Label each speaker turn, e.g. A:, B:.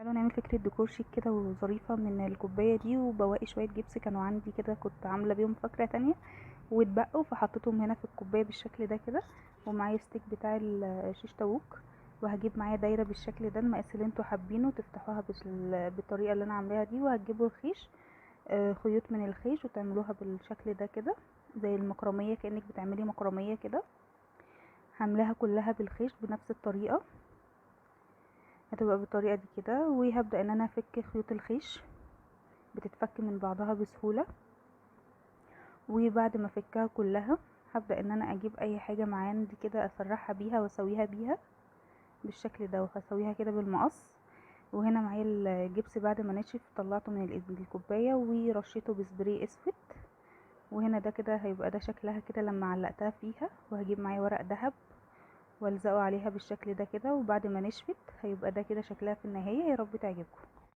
A: تعالوا نعمل فكرة ديكور شيك كده وظريفة من الكوباية دي، وبواقي شوية جبس كانوا عندي كده، كنت عاملة بيهم فكرة تانية واتبقوا فحطيتهم هنا في الكوباية بالشكل ده كده. ومعايا ستيك بتاع الشيش طاووق، وهجيب معايا دايرة بالشكل ده المقاس اللي انتوا حابينه تفتحوها بالطريقة اللي انا عاملاها دي. وهتجيبوا الخيش، خيوط من الخيش وتعملوها بالشكل ده كده زي المكرمية، كأنك بتعملي مكرمية كده. هعملها كلها بالخيش بنفس الطريقة، هتبقى بالطريقة دي كده. وهبدأ ان انا افك خيوط الخيش، بتتفك من بعضها بسهولة. وبعد ما افكها كلها هبدأ ان انا اجيب اي حاجة معايا عندي كده اسرحها بيها واسويها بيها بالشكل ده، وهسويها كده بالمقص. وهنا معايا الجبس بعد ما نشف طلعته من الكوباية ورشيته بسبراي اسود. وهنا ده كده هيبقى ده شكلها كده لما علقتها فيها. وهجيب معايا ورق دهب والزقه عليها بالشكل ده كده، وبعد ما نشفت هيبقى ده كده شكلها في النهاية. يا رب تعجبكم.